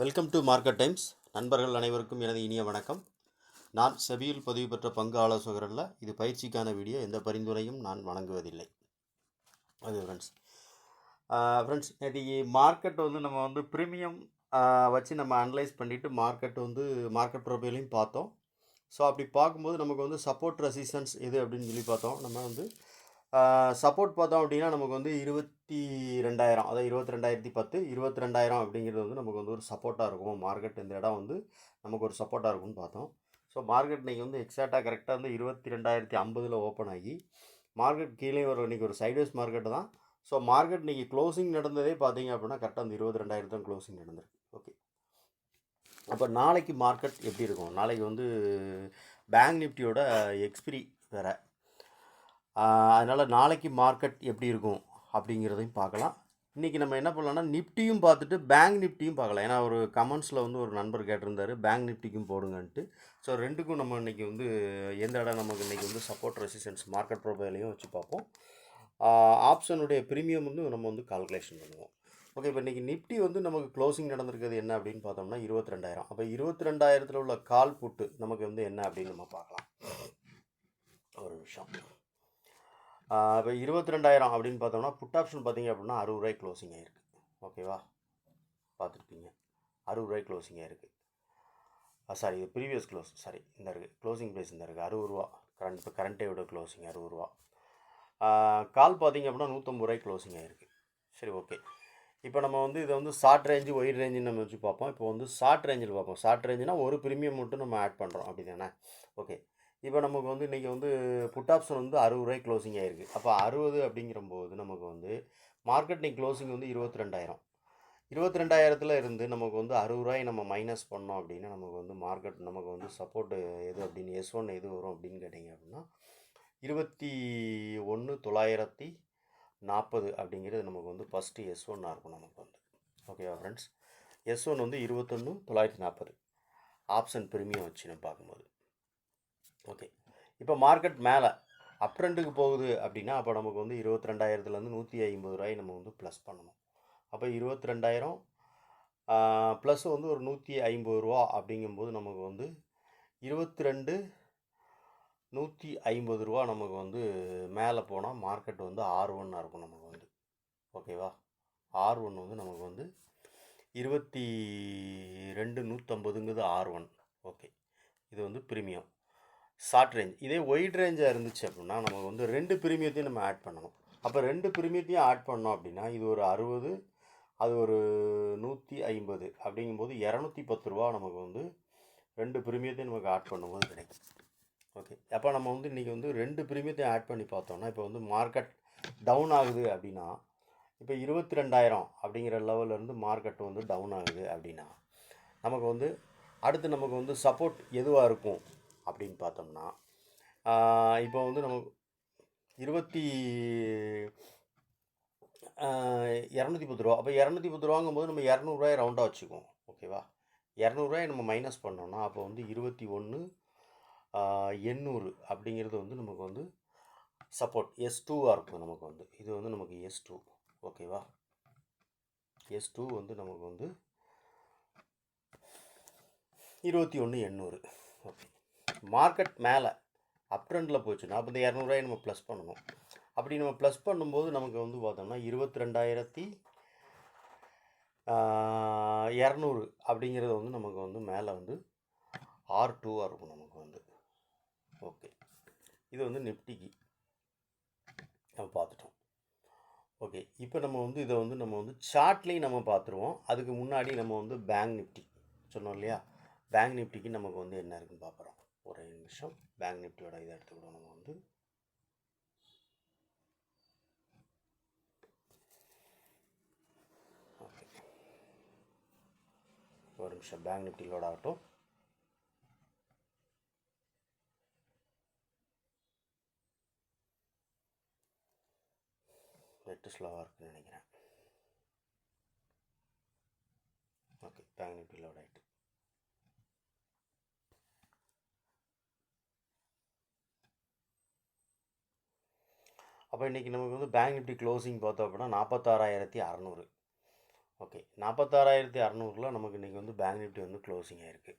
Welcome to market times. நண்பர்கள் அனைவருக்கும் எனது இனிய வணக்கம். நான் செபியில் பதிவு பெற்ற பங்கு ஆலோசகர் அல்ல. இது பயிற்சிக்கான வீடியோ. எந்த பரிந்துரையும் நான் வழங்குவதில்லை. அது ஃப்ரெண்ட்ஸ் நேற்று மார்க்கெட் நம்ம ப்ரீமியம் வச்சு நம்ம அனலைஸ் பண்ணிவிட்டு மார்க்கெட் ப்ரொஃபைலையும் பார்த்தோம். ஸோ அப்படி பார்க்கும்போது நமக்கு சப்போர்ட் ரெசிஸ்டன்ஸ் எது அப்படின்னு சொல்லி பார்த்தோம். நம்ம சப்போர்ட் பார்த்தோம் அப்படின்னா நமக்கு 22,000, அதாவது 22,010, 22,000 அப்படிங்கிறது நமக்கு ஒரு சப்போர்ட்டாக இருக்கும். மார்க்கெட் இந்த இடம் நமக்கு ஒரு சப்போர்ட்டாக இருக்கும்னு பார்த்தோம். ஸோ மார்க்கெட் இன்றைக்கி எக்ஸாக்டாக கரெக்டாக 22,050 ஓப்பன் ஆகி மார்க்கெட் கீழே இன்றைக்கி ஒரு சைட்வேஸ் மார்க்கெட்டு தான். ஸோ மார்க்கெட் இன்றைக்கி க்ளோசிங் நடந்ததே பார்த்தீங்க அப்படின்னா கரெக்டாக 22,000 தான் க்ளோசிங் நடந்திருக்கு. ஓகே, அப்போ நாளைக்கு மார்க்கெட் எப்படி இருக்கும்? நாளைக்கு பேங்க் நிஃப்டியோட எக்ஸ்பிரி வேறு. அதனால் நாளைக்கு மார்க்கெட் எப்படி இருக்கும் அப்படிங்கிறதையும் பார்க்கலாம். இன்றைக்கி நம்ம என்ன பண்ணலாம்னா நிஃப்டியும் பார்த்துட்டு பேங்க் நிஃப்டியும் பார்க்கலாம். ஏன்னா ஒரு கமெண்ட்ஸில் ஒரு நண்பர் கேட்டிருந்தார் பேங்க் நிஃப்டிக்கும் போடுங்கன்ட்டு. ஸோ ரெண்டுக்கும் நம்ம இன்றைக்கி எந்த இடம் நமக்கு இன்றைக்கி சப்போர்ட் ரெசிஸ்டன்ஸ் மார்க்கெட் ப்ரொஃபைலையும் வச்சு பார்ப்போம். ஆப்ஷனுடைய ப்ரீமியம் நம்ம கால்குலேஷன் பண்ணுவோம். ஓகே, இப்போ இன்றைக்கி நிஃப்டி நமக்கு க்ளோசிங் நடந்திருக்கிறது என்ன அப்படின்னு பார்த்தோம்னா 22,000. அப்போ 22,000 உள்ள கால் புட்டு நமக்கு என்ன அப்படின்னு நம்ம பார்க்கலாம். ஒரு நிமிஷம். இப்போ 22,000 அப்படின்னு பார்த்தோம்னா புட் ஆப்ஷன் பார்த்தீங்க அப்படின்னா 60 ரூபாய் க்ளோசிங் ஆகிருக்கு. ஓகேவா, பார்த்துருப்பீங்க 60 ரூபாய் க்ளோசிங் ஆகிருக்கு. சாரி, இது ப்ரீவியஸ் க்ளோஸ், சாரி இந்த இருக்குது க்ளோசிங் ப்ரைஸ் இந்த இருக்குது 60 ரூபா. இப்போ கரண்ட்டை விட க்ளோசிங் 60 ரூபா. கால் பார்த்தீங்க அப்படின்னா 150 ரூபாய் க்ளோசிங் ஆகிருக்கு. சரி, ஓகே. இப்போ நம்ம இதை ஷார்ட் ரேஞ்சு ஒயிட் ரேஞ்சுன்னு நம்ம வச்சு பார்ப்போம். இப்போ ஷார்ட் ரேஞ்சில் பார்ப்போம். ஷார்ட் ரேஞ்சுனா ஒரு ப்ரீமியம் மட்டும் நம்ம ஆட் பண்ணுறோம் அப்படி தானே. ஓகே, இப்போ நமக்கு இன்றைக்கி புட் ஆப்ஷன் 60 ரூபாய் க்ளோசிங் ஆகிருக்கு. அப்போ 60 அப்படிங்கிறம்போது நமக்கு மார்க்கெட் இன்றைக்கி க்ளோசிங் 22,000. 22,000 இருந்து நமக்கு 60 ரூபாய் நம்ம மைனஸ் பண்ணோம் அப்படின்னா நமக்கு மார்க்கெட் நமக்கு சப்போர்ட்டு எது அப்படின்னு S1 எது வரும் அப்படின்னு கேட்டிங்க அப்படின்னா 21,940 அப்படிங்கிறது நமக்கு ஃபஸ்ட்டு S1 இருக்கும் நமக்கு ஓகேவா ஃப்ரெண்ட்ஸ். S1 21,940 ஆப்ஷன் ப்ரீமியம் வச்சு நம்ம பார்க்கும்போது. ஓகே, இப்போ மார்க்கெட் மேலே அப் ட்ரெண்டுக்கு போகுது அப்படின்னா அப்போ நமக்கு 22,000 150 ரூபாய் நம்ம ப்ளஸ் பண்ணணும். அப்போ 22,000 ப்ளஸ் ஒரு 150 ரூபா அப்படிங்கும்போது நமக்கு 150 ரூபா நமக்கு மேலே போனால் மார்க்கெட் R1 இருக்கும் நமக்கு ஓகேவா. R1 நமக்கு 22,150ங்கிறது R1. ஓகே, இது ப்ரீமியம் ஷார்ட் ரேஞ்ச். இதே ஒயிட் ரேஞ்சாக இருந்துச்சு அப்படின்னா நமக்கு ரெண்டு ப்ரீமியத்தையும் நம்ம ஆட் பண்ணணும். அப்போ ரெண்டு ப்ரீமியத்தையும் ஆட் பண்ணோம் அப்படின்னா இது ஒரு 60, அது ஒரு 150 அப்படிங்கும்போது 210 ரூபா நமக்கு ரெண்டு ப்ரீமியத்தையும் நமக்கு ஆட் பண்ணும்போது கிடைக்கும். ஓகே, அப்போ நம்ம இன்றைக்கி ரெண்டு ப்ரீமியத்தையும் ஆட் பண்ணி பார்த்தோம்னா இப்போ மார்க்கெட் டவுன் ஆகுது அப்படின்னா இப்போ 22,000 அப்படிங்கிற லெவல்லேருந்து மார்க்கெட் டவுன் ஆகுது அப்படின்னா நமக்கு அடுத்து நமக்கு சப்போர்ட் எதுவாக இருக்கும் அப்படின்னு பார்த்தோம்னா இப்போ நமக்கு 210 ரூபா. அப்போ 210 ரூபாங்கும்போது நம்ம 200 ரவுண்டாக வச்சுக்குவோம். ஓகேவா, 200 நம்ம மைனஸ் பண்ணோம்னா அப்போ 21,800 அப்படிங்கிறது நமக்கு சப்போர்ட் S2வாக இருக்கும் நமக்கு இது நமக்கு S2. ஓகேவா, S2 நமக்கு 21,800. ஓகே, மார்க்கெட் மேலே அப் ட்ரெண்டில் போச்சுன்னா அப்போ இந்த 200 நம்ம ப்ளஸ் பண்ணணும். அப்படி நம்ம ப்ளஸ் பண்ணும்போது நமக்கு பார்த்தோம்னா 22,200 அப்படிங்கிறது நமக்கு மேலே R2வாக இருக்கும் நமக்கு ஓகே, இது நிஃப்டிக்கு நம்ம பார்த்துட்டோம். ஓகே, இப்போ நம்ம இதை நம்ம சார்ட்லேயும் நம்ம பார்த்துருவோம். அதுக்கு முன்னாடி நம்ம பேங்க் நிஃப்டி சொன்னோம் இல்லையா. பேங்க் நிஃப்டிக்கு நமக்கு என்ன இருக்குன்னு பார்க்குறோம். ஒரே நிமிஷம், பேங்க் நிஃப்டியோட இதை எடுத்துக்கிட்டோம். நம்ம ஓகே, ஒரு நிமிஷம் பேங்க் நிஃப்டி லோட் ஆகட்டும். நெட்டு ஸ்லோவாக இருக்குன்னு நினைக்கிறேன். ஓகே, பேங்க் நிஃப்டி லோட் ஆகிட்டு. அப்போ இன்றைக்கி நமக்கு பேங்க் நிஃப்டி க்ளோசிங் பார்த்தோம் அப்படின்னா 46,600. ஓகே, 46,600 நமக்கு இன்றைக்கி வந்து பேங்க் நிஃப்டி வந்து க்ளோசிங் ஆகிருக்கு.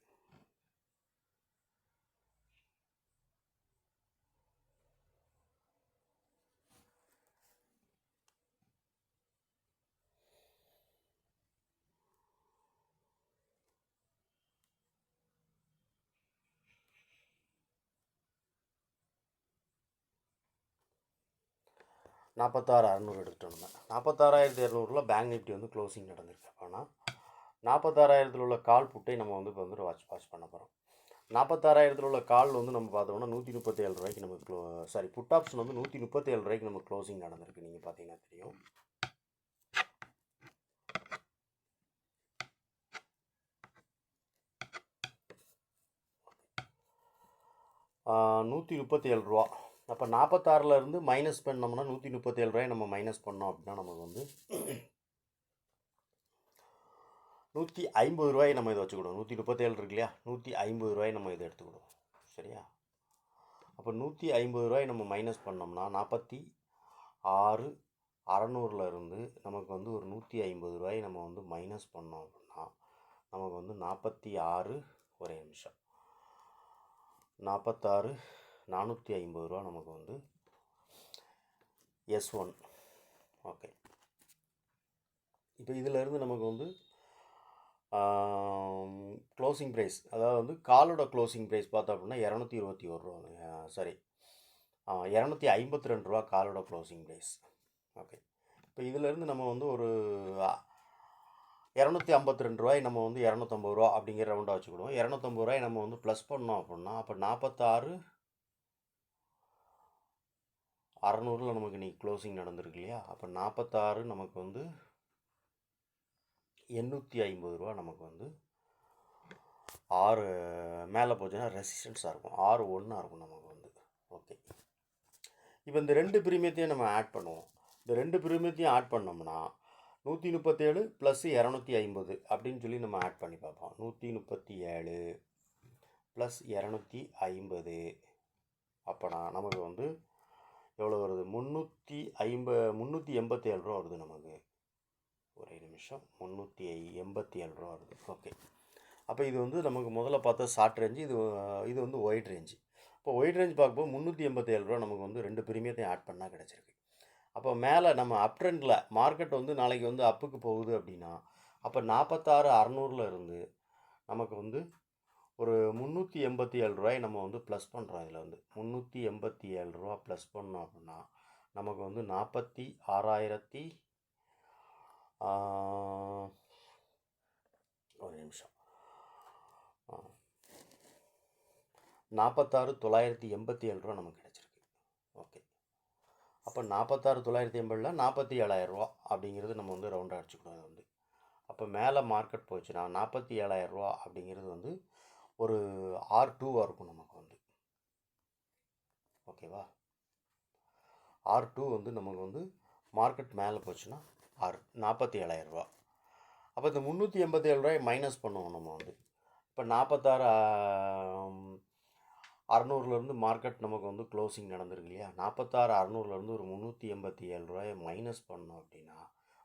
நாற்பத்தாறு அறநூறு எடுத்துட்டோம். 46,200 பேங்க் நிஃப்டி வந்து க்ளோசிங் நடந்திருக்கு. ஆனால் 46,000 உள்ள கால் புட்டை நம்ம வந்து இப்போ வந்து வாட்ச் பண்ண போகிறோம். 46,000 உள்ள கால் வந்து நம்ம பார்த்தோம்னா 137 ரூபாய்க்கு நமக்கு புட் ஆப்ஷன் வந்து 137 ரூபாய்க்கு நம்ம க்ளோசிங் நடந்திருக்கு. நீங்கள் பார்த்தீங்கன்னா தெரியும். $137. அப்போ 46லேருந்து மைனஸ் பண்ணோம்னா 137 ரூபாய் நம்ம மைனஸ் பண்ணோம் அப்படின்னா நமக்கு வந்து 150 ரூபாய் நம்ம இதை வச்சுக்கிடுவோம். 137 இருக்கு இல்லையா, 150 ரூபாய் நம்ம இதை எடுத்துக்கிடுவோம். சரியா? அப்போ 150 ரூபாய் நம்ம மைனஸ் பண்ணோம்னா 46,600 நமக்கு வந்து ஒரு 150 ரூபாய் நம்ம வந்து மைனஸ் பண்ணோம் அப்படின்னா நமக்கு வந்து 46, ஒரே நிமிஷம், 46,450 நமக்கு வந்து S1. ஓகே, இப்போ இதிலேருந்து நமக்கு வந்து க்ளோசிங் ப்ரைஸ், அதாவது வந்து காலோட க்ளோசிங் ப்ரைஸ் பார்த்தோம் அப்படின்னா 221 252 காலோட க்ளோசிங் ப்ரைஸ். ஓகே, இப்போ இதிலேருந்து நம்ம வந்து ஒரு 252 ரூபாய் நம்ம வந்து 250 ரூபா அப்படிங்கிற ரவுண்டாக வச்சுக்கிடுவோம். 250 ரூபாய் நம்ம வந்து ப்ளஸ் பண்ணோம் அப்படின்னா அப்போ 46,600 நமக்கு இன்றைக்கி க்ளோசிங் நடந்திருக்கு இல்லையா. அப்போ 46 நமக்கு வந்து 850 நமக்கு வந்து 6 மேலே போச்சுன்னா ரெசிஸ்டன்ஸாக இருக்கும், 6.1 இருக்கும் நமக்கு வந்து. ஓகே, இப்போ இந்த 2 பிரீமியத்தையும் நம்ம ஆட் பண்ணுவோம். இந்த 2 பிரீமியத்தையும் ஆட் பண்ணோம்னா 137 + 250 அப்படின்னு சொல்லி நம்ம ஆட் பண்ணி பார்ப்போம். 137 + 250 அப்போனா நமக்கு வந்து எவ்வளோ வருது? 387 ரூபா வருது நமக்கு. ஒரே நிமிஷம், 387 ரூபா வருது. ஓகே, அப்போ இது வந்து நமக்கு முதல்ல பார்த்தா ஷார்ட் ரேஞ்சு, இது வந்து ஒயிட் ரேஞ்சு. இப்போ ஒயிட் ரேஞ்ச் பார்க்கும்போது 387 ரூபா நமக்கு வந்து 2 பிரீமியத்தையும் ஆட் பண்ணால் கிடச்சிருக்கு. அப்போ மேலே நம்ம அப் ட்ரெண்டில் மார்க்கெட் வந்து நாளைக்கு வந்து அப்புக்கு போகுது அப்படின்னா அப்போ 46,600 இருந்து நமக்கு வந்து ஒரு 387 ரூபாய் நம்ம வந்து ப்ளஸ் பண்ணுறோம். இதில் வந்து 387 ரூபா ப்ளஸ் பண்ணோம் அப்படின்னா நமக்கு வந்து 46,000 ஒரு நிமிஷம் 46,987 ரூபா நமக்கு கிடச்சிருக்கு. ஓகே, அப்போ 46,980 47,000 ரூபா அப்படிங்கிறது நம்ம வந்து ரவுண்டாக அடிச்சுக்கணும். வந்து அப்போ மேலே மார்க்கெட் போச்சுன்னா 47,000 ரூபா அப்படிங்கிறது வந்து ஒரு R2 இருக்கும் நமக்கு வந்து. ஓகேவா, R2 வந்து நமக்கு வந்து மார்க்கெட் மேலே போச்சுன்னா 47,000 ரூபா. அப்போ இந்த 387 ரூபாய் மைனஸ் பண்ணுவோம் நம்ம வந்து. இப்போ 46,600 மார்க்கெட் நமக்கு வந்து க்ளோசிங் நடந்திருக்கு இல்லையா. 46,600 ஒரு 387 ரூபாயை மைனஸ் பண்ணோம் அப்படின்னா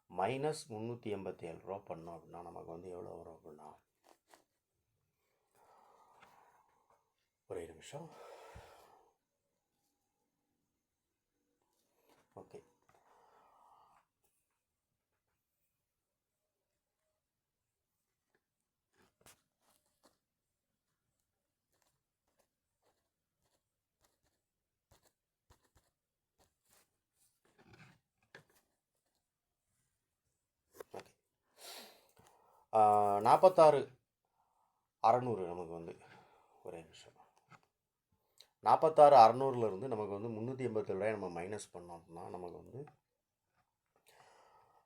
மைனஸ் 387 ரூபா பண்ணோம் அப்படின்னா நமக்கு வந்து எவ்வளோ வரும் அப்படின்னா, ஒரே நிமிஷம். ஓகே, ஓகே, 46,600 நமக்கு வந்து, ஒரே நிமிஷம், 46,600 நமக்கு வந்து 387 ரூபாய் நம்ம மைனஸ் பண்ணோம் அப்படின்னா நமக்கு வந்து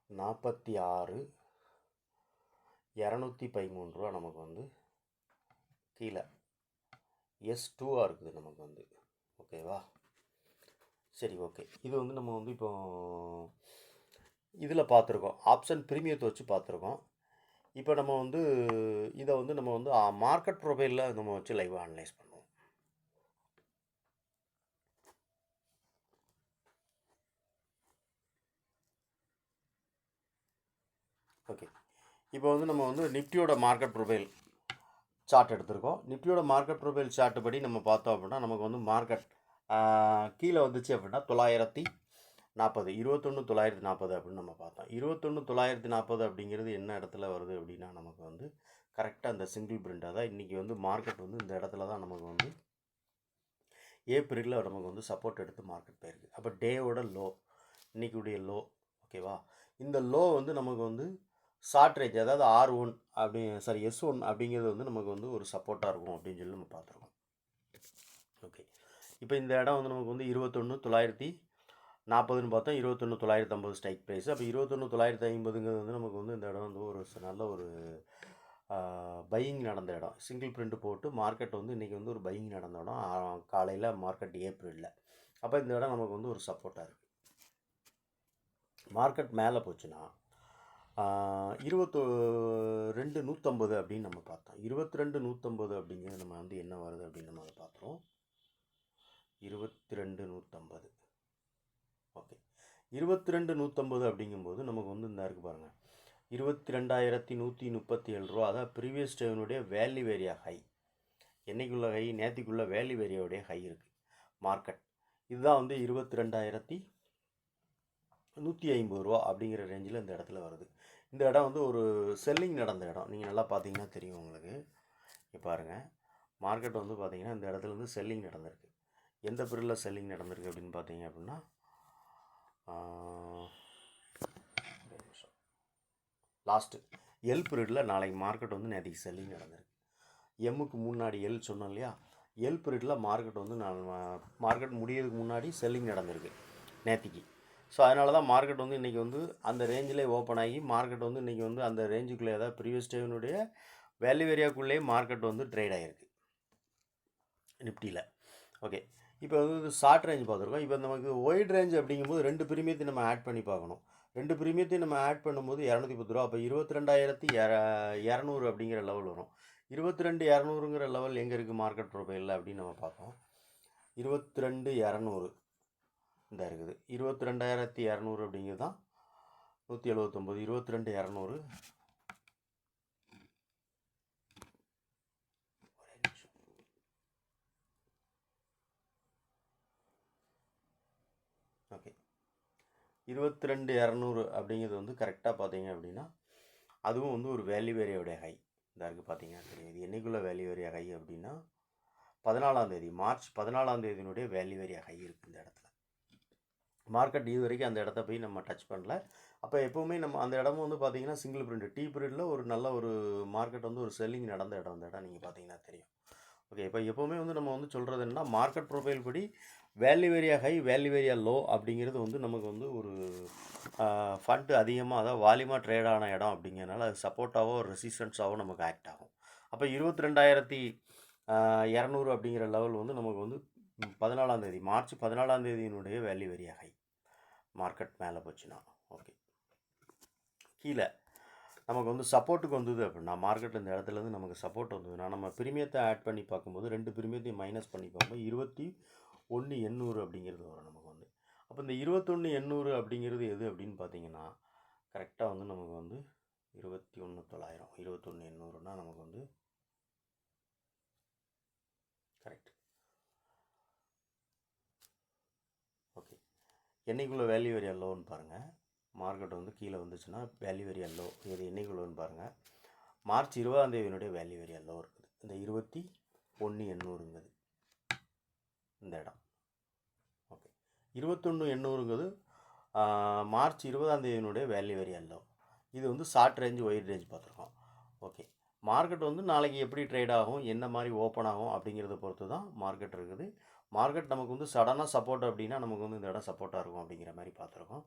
46,213 ரூபா நமக்கு வந்து கீழே S2 இருக்குது நமக்கு வந்து. ஓகேவா, சரி, ஓகே, இது வந்து நம்ம வந்து இப்போ இதில் பார்த்துருக்கோம், ஆப்ஷன் ப்ரீமியத்தை வச்சு பார்த்துருக்கோம். இப்போ நம்ம வந்து இதை வந்து நம்ம வந்து மார்க்கெட் ப்ரொஃபைலில் நம்ம வச்சு லைவாக அனலைஸ் பண்ணுவோம். ஓகே, இப்போ வந்து நம்ம வந்து நிஃப்டியோட மார்க்கெட் ப்ரொஃபைல் சார்ட் எடுத்திருக்கோம். நிஃப்டியோட மார்க்கெட் ப்ரொஃபைல் சார்ட் படி நம்ம பார்த்தோம் அப்படின்னா நமக்கு வந்து மார்க்கெட் கீழே வந்துச்சு அப்படின்னா 940 21,940 அப்படின்னு நம்ம பார்த்தோம். 21,940 அப்படிங்கிறது என்ன இடத்துல வருது அப்படின்னா நமக்கு வந்து கரெக்டாக அந்த சிங்கிள் பிரிண்ட். அதான் இன்றைக்கி வந்து மார்க்கெட் வந்து இந்த இடத்துல தான் நமக்கு வந்து ஏப்ரலில் நமக்கு வந்து சப்போர்ட் எடுத்து மார்க்கெட் போயிருக்கு. அப்போ டேவோட லோ, இன்றைக்குடைய லோ, ஓகேவா? இந்த லோ வந்து நமக்கு வந்து ஷார்ட் ரேஞ்ச், அதாவது R1 அப்படி S1 அப்படிங்கிறது வந்து நமக்கு வந்து ஒரு சப்போர்ட்டாக இருக்கும் அப்படின்னு சொல்லி நம்ம பார்த்துருக்கோம். ஓகே, இப்போ இந்த இடம் வந்து நமக்கு வந்து 21,940ன்னு பார்த்தோம். 21,950 ஸ்ட்ரைக் ப்ரைஸ். அப்போ 21,950ங்கிறது வந்து நமக்கு வந்து இந்த இடம் வந்து ஒரு நல்ல ஒரு பையிங் நடந்த இடம். சிங்கிள் பிரிண்ட் போட்டு மார்க்கெட் வந்து இன்றைக்கி வந்து ஒரு பையிங் நடந்த இடம் காலையில் மார்க்கெட் ஏப்ரலில். அப்போ இந்த இடம் நமக்கு வந்து ஒரு சப்போர்ட்டாக இருக்குது. மார்க்கெட் மேலே போச்சுன்னா 22,150 அப்படின்னு நம்ம பார்த்தோம். 22,150 அப்படிங்கிறது நம்ம வந்து என்ன வருது அப்படின்னு நம்ம அதை பார்த்துருவோம். 22,150. ஓகே, 22,150 அப்படிங்கும்போது நமக்கு வந்து இந்த இருக்குது பாருங்கள், 22,137 ரூபா. அதான் ப்ரீவியஸ் டேனுடைய வேல்யூ ஏரியா ஹை. என்னைக்குள்ள ஹை? நேற்றுக்குள்ள வேல்யூ ஏரியாவுடைய ஹை இருக்குது மார்க்கெட். இதுதான் வந்து 22,150 ரூபா அப்படிங்கிற ரேஞ்சில் இந்த இடத்துல வருது. இந்த இடம் வந்து ஒரு செல்லிங் நடந்த இடம். நீங்கள் நல்லா பார்த்தீங்கன்னா தெரியும் உங்களுக்கு. இப்போ பாருங்கள், மார்க்கெட் வந்து பார்த்தீங்கன்னா இந்த இடத்துல வந்து செல்லிங் நடந்திருக்கு. எந்த பீரியடில் செல்லிங் நடந்திருக்கு அப்படின்னு பார்த்தீங்க அப்படின்னா லாஸ்ட்டு எல் பீரியடில் நாளைக்கு மார்க்கெட் வந்து நேற்றுக்கு செல்லிங் நடந்திருக்கு. எம்முக்கு முன்னாடி எல் சொன்னோம் இல்லையா, எல் பீரியடில் மார்க்கெட் வந்து மார்க்கெட் முடியறதுக்கு முன்னாடி செல்லிங் நடந்திருக்கு நேற்றுக்கு. ஸோ அதனால தான் மார்க்கெட் வந்து இன்றைக்கி வந்து அந்த ரேஞ்சிலே ஓப்பன் ஆகி மார்க்கெட் வந்து இன்றைக்கி வந்து அந்த ரேஞ்சுக்குள்ளே, அதாவது ப்ரீவியஸ் டேனுடைய வேல்யூ ஏரியாக்குள்ளேயே மார்க்கெட் வந்து ட்ரேட் ஆகிருக்கு நிஃப்டியில். ஓகே, இப்போ வந்து ஷார்ட் ரேஞ்ச் பார்த்துருக்கோம். இப்போ நமக்கு ஒயிட் ரேஞ்ச் அப்படிங்கும்போது 2 பிரீமியத்தையும் நம்ம ஆட் பண்ணி பார்க்கணும். 2 பிரீமியத்தையும் நம்ம ஆட் பண்ணும்போது 210 ரூபா. அப்போ 22,200 அப்படிங்கிற லெவல் வரும். 22,200ங்கிற லெவல் எங்கே இருக்குது மார்க்கெட் ப்ரொஃபைலில் அப்படின்னு நம்ம பார்ப்போம். 22,200 இந்த இருக்குது. 22,200 அப்படிங்கிறது தான் 179. 22,200 ஓகே, 22,200 அப்படிங்கிறது வந்து கரெக்டாக பார்த்தீங்க அப்படின்னா அதுவும் வந்து ஒரு வேல்யூ ஏரியாவுடைய ஹை. இந்த இருக்குது பார்த்தீங்கன்னா தெரியும். இது என்னைக்குள்ள வேல்யூ ஏரியா ஹை அப்படின்னா 14ஆம் தேதி, மார்ச் 14ஆம் தேதியினுடைய வேல்யூ ஏரியா ஹை இருக்குது இந்த இடத்துல. மார்க்கெட் இது வரைக்கும் அந்த இடத்த போய் நம்ம டச் பண்ணல. அப்போ எப்போவுமே நம்ம அந்த இடமும் வந்து பார்த்தீங்கன்னா சிங்கிள் பிரிண்ட் டீ பீரியடில் ஒரு நல்ல ஒரு மார்க்கெட் வந்து ஒரு செல்லிங் நடந்த இடம். அந்த இடம் நீங்கள் பார்த்தீங்கன்னா தெரியும். ஓகே, இப்போ எப்போவுமே வந்து நம்ம வந்து சொல்கிறது என்னன்னா, மார்க்கெட் ப்ரொஃபைல் படி value area high, value area low அப்படிங்கிறது வந்து நமக்கு வந்து ஒரு ஃபண்டு அதிகமாக, அதாவது வால்யூமாக ட்ரேட் ஆன இடம் அப்படிங்கிறனால அது சப்போர்ட்டாவோ ரெசிஸ்டன்ஸாவோ நமக்கு ஆக்ட் ஆகும். அப்போ 22,200 அப்படிங்கிற லெவல் வந்து நமக்கு வந்து 14ஆம் தேதி, மார்ச் 14ஆம் தேதியினுடைய வேல்யூ ஏரியா ஹை. மார்க்கெட் மேலே போச்சுன்னா ஓகே, கீழே நமக்கு வந்து சப்போர்ட்டுக்கு வந்தது அப்படின்னா மார்க்கெட் இந்த இடத்துலேருந்து நமக்கு சப்போர்ட் வந்ததுன்னா நம்ம பிரீமியத்தை ஆட் பண்ணி பார்க்கும்போது 2 பிரீமியத்தையும் மைனஸ் பண்ணி பார்க்கும்போது 21,800 அப்படிங்கிறது வரும் நமக்கு வந்து. அப்போ இந்த 21,800 அப்படிங்கிறது எது அப்படின்னு பார்த்தீங்கன்னா கரெக்டாக வந்து நமக்கு வந்து 21,900. 21,800னா நமக்கு வந்து கரெக்ட். ஓகே, என்னைக்குள்ள வேல்யூ ஏரியா லோன்னு பாருங்கள். மார்க்கெட் வந்து கீழே வந்துச்சுன்னா வேல்யூ ஏரியா லோ. இது என்னைக்குள்ளன்னு பாருங்கள். மார்ச் 20ஆம் தேதியினுடைய வேல்யூ ஏரியா லோ இருக்குது இந்த 21,800ங்கிறது இந்த இடம். ஓகே, 21,800ங்கிறது மார்ச் 20ஆம் தேதியினுடைய வேல்யூ ஏரியா லோ. இது வந்து ஷார்ட் ரேஞ்ச், ஒயிட் ரேஞ்ச் பார்த்துருக்கோம். ஓகே, மார்க்கெட் வந்து நாளைக்கு எப்படி ட்ரேட் ஆகும், என்ன மாதிரி ஓப்பன் ஆகும் அப்படிங்கிறத பொறுத்து தான் மார்க்கெட் இருக்குது. மார்க்கெட் நமக்கு வந்து சடனாக சப்போர்ட் அப்படின்னா நமக்கு வந்து இந்த இடம் சப்போர்ட்டாக இருக்கும் அப்படிங்கிற மாதிரி பார்த்துருக்கோம்.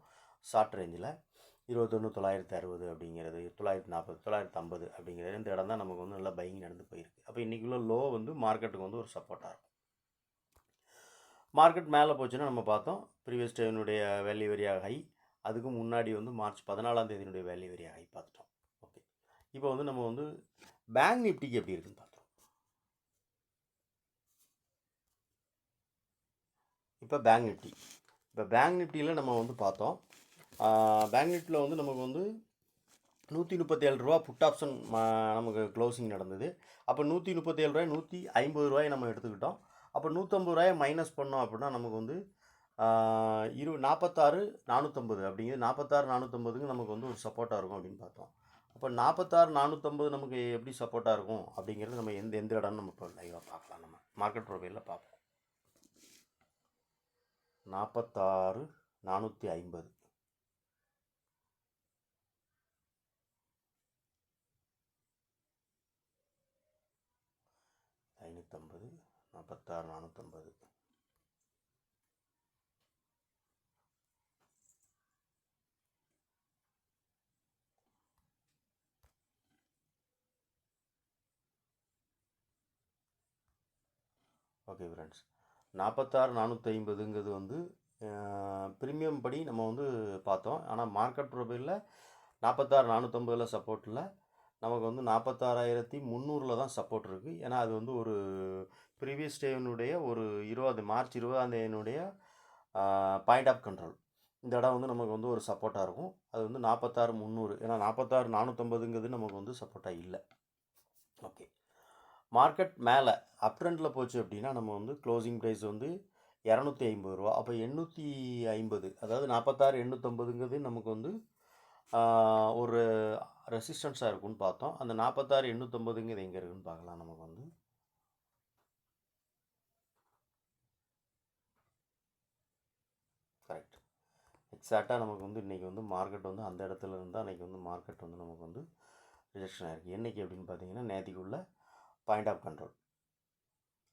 ஷார்ட் ரேஞ்சில் 21,960 அப்படிங்கிறது, 940, 950 அப்படிங்கிறது இந்த இடம் தான் நமக்கு வந்து நல்லா பையிங் நடந்து போயிருக்கு. அப்போ இன்றைக்குள்ள லோ வந்து மார்க்கெட்டுக்கு வந்து ஒரு சப்போர்ட்டாக இருக்கும். மார்க்கெட் மேலே போச்சுன்னா நம்ம பார்த்தோம் ப்ரீவியஸ் டேனுடைய வேல்யூ ஏரியா ஹை, அதுக்கு முன்னாடி வந்து மார்ச் 14ஆம் தேதியினுடைய வேல்யூ ஏரியா ஹை பார்த்துட்டோம். ஓகே, இப்போ வந்து நம்ம வந்து பேங்க் நிஃப்டிக்கு எப்படி இருக்குன்னு பார்த்தோம். இப்போ பேங்க் நிஃப்டியில் நம்ம வந்து பார்த்தோம். பேங்க் நிஃப்டியில் வந்து நமக்கு வந்து ரூ. 137 புட் ஆப்ஷன் நமக்கு க்ளோசிங் நடந்தது. அப்போ ரூ. 137 150 நம்ம எடுத்துக்கிட்டோம். அப்போ ரூ. 150 மைனஸ் பண்ணோம் அப்படின்னா நமக்கு வந்து 46,450 அப்படிங்கிறது 46,450க்கு நமக்கு வந்து ஒரு சப்போர்ட்டாக இருக்கும் அப்படின்னு பார்த்தோம். அப்போ 46,450 நமக்கு எப்படி சப்போர்ட்டாக இருக்கும் அப்படிங்கிறது நம்ம எந்த இடம்னு நம்ம இப்போ லைவாக பார்க்கலாம். நம்ம மார்க்கெட் ப்ரொஃபைலில் பார்ப்போம். 46,450 550 46,450 ஓகே ஃப்ரெண்ட்ஸ், 46,450ங்கிறது வந்து ப்ரீமியம் படி நம்ம வந்து பார்த்தோம். ஆனால் மார்க்கெட் ப்ரொஃபைலில் 46,450 சப்போர்ட் இல்லை, நமக்கு வந்து 46,300 தான் சப்போர்ட் இருக்குது. ஏன்னா அது வந்து ஒரு ப்ரீவியஸ் டேனுடைய ஒரு மார்ச் 20 பாயிண்ட் ஆஃப் கண்ட்ரோல். இந்த இடம் வந்து நமக்கு வந்து ஒரு சப்போர்ட்டாக இருக்கும். அது வந்து 46,300. ஏன்னா 46,450ங்கிறது நமக்கு வந்து சப்போர்ட்டாக இல்லை. ஓகே, மார்க்கெட் மேலே அப் ட்ரெண்டில் போச்சு அப்படின்னா நம்ம வந்து க்ளோசிங் ப்ரைஸ் வந்து ரூ. 250. அப்போ 850, அதாவது 46,850ங்கிறது நமக்கு வந்து ஒரு ரெசிஸ்டன்ஸாக இருக்குன்னு பார்த்தோம். அந்த 46,850ங்கிறது எங்கே இருக்குன்னு பார்க்கலாம். நமக்கு வந்து கரெக்ட் எக்ஸாக்டாக நமக்கு வந்து இன்றைக்கி வந்து மார்க்கெட் வந்து அந்த இடத்துல இருந்தால் இன்றைக்கி வந்து மார்க்கெட் வந்து நமக்கு வந்து ரிஜெக்ஷன் ஆகிருக்கு. என்றைக்கு அப்படின்னு பார்த்தீங்கன்னா நேற்றுக்குள்ள பாயிண்ட் ஆஃப் கண்ட்ரோல்,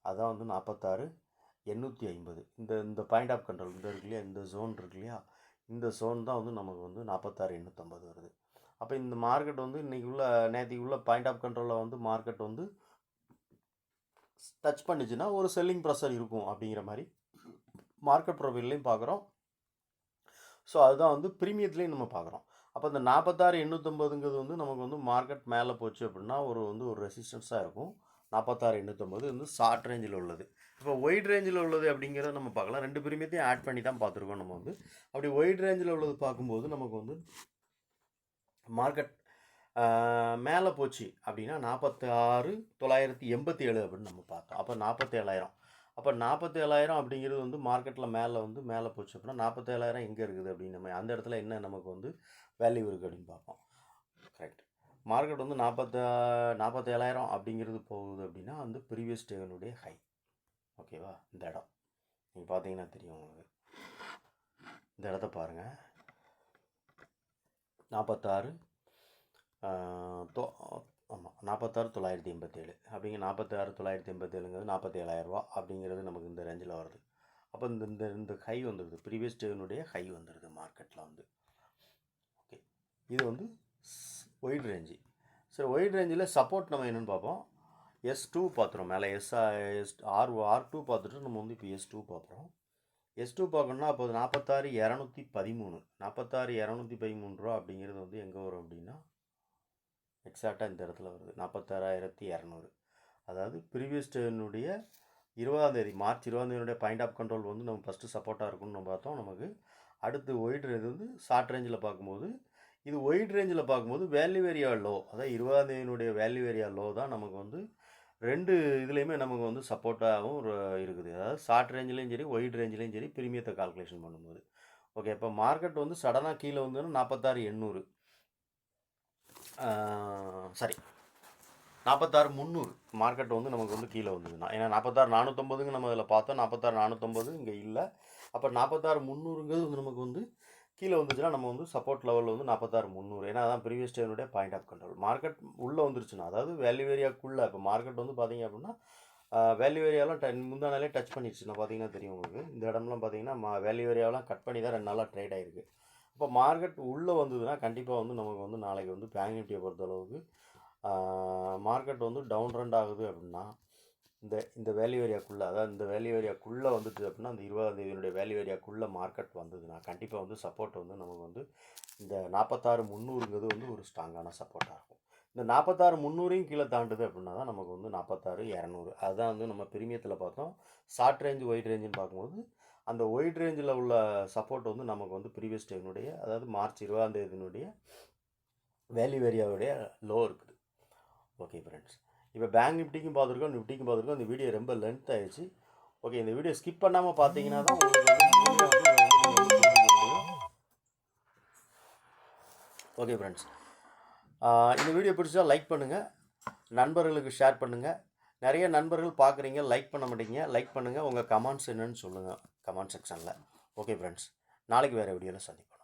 அதான் வந்து 46,850. இந்த பாயிண்ட் ஆஃப் கண்ட்ரோல் இந்த இருக்கு இல்லையா, இந்த ஜோன் இருக்கு இல்லையா, இந்த ஜோன் தான் வந்து நமக்கு வந்து 46,850 வருது. அப்போ இந்த மார்க்கெட் வந்து நேற்றுக்குள்ள பாயிண்ட் ஆஃப் கண்ட்ரோலில் வந்து மார்க்கெட் வந்து டச் பண்ணிச்சுன்னா ஒரு செல்லிங் ப்ரெஷர் இருக்கும் அப்படிங்கிற மாதிரி மார்க்கெட் ப்ரொஃபைல்லையும் பார்க்குறோம். ஸோ அதுதான் வந்து ப்ரீமியத்துலேயும் நம்ம பார்க்குறோம். அப்போ இந்த 46,850ங்கிறது வந்து நமக்கு வந்து மார்க்கெட் மேலே போச்சு அப்படின்னா ஒரு ரெசிஸ்டன்ஸாக இருக்கும். 46,850 வந்து ஷார்ட் ரேஞ்சில் உள்ளது. இப்போ ஒயிட் ரேஞ்சில் உள்ளது அப்படிங்கிறத நம்ம பார்க்கலாம். ரெண்டு ப்ரீமியத்தையும் ஆட் பண்ணி தான் பார்த்துருக்கோம் நம்ம வந்து. அப்படி ஒயிட் ரேஞ்சில் உள்ளது பார்க்கும்போது நமக்கு வந்து மார்க்கெட் மேலே போச்சு அப்படின்னா 46,987 அப்படின்னு நம்ம பார்த்தோம். அப்போ 47,000. அப்போ 47,000 அப்படிங்கிறது வந்து மார்க்கெட்டில் மேலே போச்சு அப்படின்னா 47,000 எங்கே இருக்குது அப்படின்னு நம்ம அந்த இடத்துல என்ன நமக்கு வந்து வேல்யூ இருக்குது அப்படின்னு பார்ப்போம். கரெக்ட், மார்க்கெட் வந்து 47,000 அப்படிங்கிறது போகுது அப்படின்னா வந்து ப்ரீவியஸ் டேனுடைய ஹை. ஓகேவா, இந்த இடம் நீங்கள் பார்த்தீங்கன்னா தெரியும் உங்களுக்கு. இந்த இடத்த பாருங்கள், 46,987 அப்படிங்க 46,987ங்கிறது 47,000 அப்படிங்கிறது நமக்கு இந்த ரேஞ்சில் வருது. அப்போ இந்த ஹை வந்துடுது, ப்ரீவியஸ் டேனுடைய ஹை வந்துடுது மார்க்கெட்டில் வந்து. ஓகே, இது வந்து ஒயிட் ரேஞ்சு. சரி, ஒயிட் ரேஞ்சில் சப்போர்ட் நம்ம என்னென்னு பார்ப்போம். S2 பார்த்துறோம். மேலே R2 பார்த்துட்டு நம்ம வந்து இப்போ S2 பார்க்குறோம். S2 பார்க்கணுன்னா அப்போ 46,213 46,213 அப்படிங்கிறது வந்து எங்கே வரும் அப்படின்னா எக்ஸாக்டாக இந்த இடத்துல வருது, 46,200. அதாவது ப்ரீவியஸ் டேனுடைய மார்ச் 20 பாயிண்ட் ஆஃப் கண்ட்ரோல் வந்து நம்ம ஃபஸ்ட்டு சப்போர்ட்டாக இருக்குன்னு நம்ம பார்த்தோம். நமக்கு அடுத்து ஒயிட் ரேஞ்ச் வந்து ஷார்ட் ரேஞ்சில் பார்க்கும்போது இது ஒயிட் ரேஞ்சில் பார்க்கும்போது வேல்யூ ஏரியா லோ, அதாவது 20 வேல்யூ ஏரியா லோ தான் நமக்கு வந்து ரெண்டு இதுலேயுமே நமக்கு வந்து சப்போர்ட்டாகவும் இருக்குது. அதாவது ஷார்ட் ரேஞ்சிலையும் சரி ஒயிட் ரேஞ்சிலையும் சரி ப்ரீமியத்தை கால்குலேஷன் பண்ணும்போது. ஓகே, இப்போ மார்க்கெட் வந்து சடனாக கீழே வந்ததுன்னா 46,800 சாரி 46,300 மார்க்கெட் வந்து நமக்கு வந்து கீழே வந்ததுன்னா, ஏன்னா 46,450ங்க நம்ம இதில் பார்த்தோம், 46,450 இங்கே இல்லை. அப்போ 46,300ங்கிறது வந்து நமக்கு வந்து கீழே வந்துச்சுன்னா நம்ம வந்து சப்போர்ட் லெவலில் வந்து 46,300. ஏன்னா அதான் ப்ரீவியஸ் டேனுடைய பாயிண்ட் ஆஃப் கண்ட்ரோல். மார்க்கெட் உள்ளே வந்துருச்சுன்னா, அதாவது வேல்யூ ஏரியாக்குள்ளே, இப்போ மார்க்கெட் வந்து பார்த்தீங்க அப்படின்னா வேல்யூ ஏரியாவெலாம் முந்தானாலே டச் பண்ணிடுச்சுன்னா பார்த்தீங்கன்னா தெரியும் உங்களுக்கு. இந்த இடம்லாம் பார்த்தீங்கன்னா வேல்யூ ஏரியாவெலாம் கட் பண்ணி தான் 2 நாளாக ட்ரேட் ஆகிருக்கு. இப்போ மார்க்கெட் உள்ளே வந்ததுன்னா கண்டிப்பாக வந்து நமக்கு வந்து நாளைக்கு வந்து பேங்க் நிஃப்டியை பொறுத்தளவுக்கு மார்க்கெட் வந்து டவுன் ட்ரெண்ட் ஆகுது அப்படின்னா இந்த வேல்யூ ஏரியாக்குள்ளே, அதாவது இந்த வேல்யூ ஏரியாக்குள்ளே வந்துட்டு அப்படின்னா அந்த 20 வேல்யூ ஏரியாக்குள்ளே மார்க்கெட் வந்ததுன்னா கண்டிப்பாக வந்து சப்போர்ட் வந்து நமக்கு வந்து இந்த 46,300ங்கிறது வந்து ஒரு ஸ்ட்ராங்கான சப்போர்ட்டாக இருக்கும். இந்த 46,300யும் கீழே தாண்டுது அப்படின்னா தான் நமக்கு வந்து 46,200. அதுதான் வந்து நம்ம ப்ரீமியத்தில் பார்த்தோம். ஷார்ட் ரேஞ்ச் ஒயிட் ரேஞ்சுன்னு பார்க்கும்போது அந்த ஒயிட் ரேஞ்சில் உள்ள சப்போர்ட் வந்து நமக்கு வந்து ப்ரீவியஸ் டேனுடைய, அதாவது மார்ச் 20 அதாவது வேல்யூ ஏரியாவுடைய லோ இருக்குது. ஓகே ஃப்ரெண்ட்ஸ், இப்போ பேங்க் நிஃப்டிக்கும் பார்த்துருக்கோம், நிஃப்டிக்கும் பார்த்துருக்கோம். இந்த வீடியோ ரொம்ப லென்த் ஆயிடுச்சு. ஓகே, இந்த வீடியோ ஸ்கிப் பண்ணாமல் பார்த்தீங்கன்னா தான் உங்களுக்கு ஓகே ஃப்ரெண்ட்ஸ், இந்த வீடியோ பிடிச்சா லைக் பண்ணுங்கள், நண்பர்களுக்கு ஷேர் பண்ணுங்கள். நிறைய நண்பர்கள் பார்க்குறீங்க, லைக் பண்ண மாட்டீங்க. லைக் பண்ணுங்கள், உங்கள் கமெண்ட்ஸ் என்னன்னு சொல்லுங்கள் கமெண்ட் செக்ஷனில். ஓகே ஃப்ரெண்ட்ஸ், நாளைக்கு வேறு வீடியோவில் சந்திப்போம்.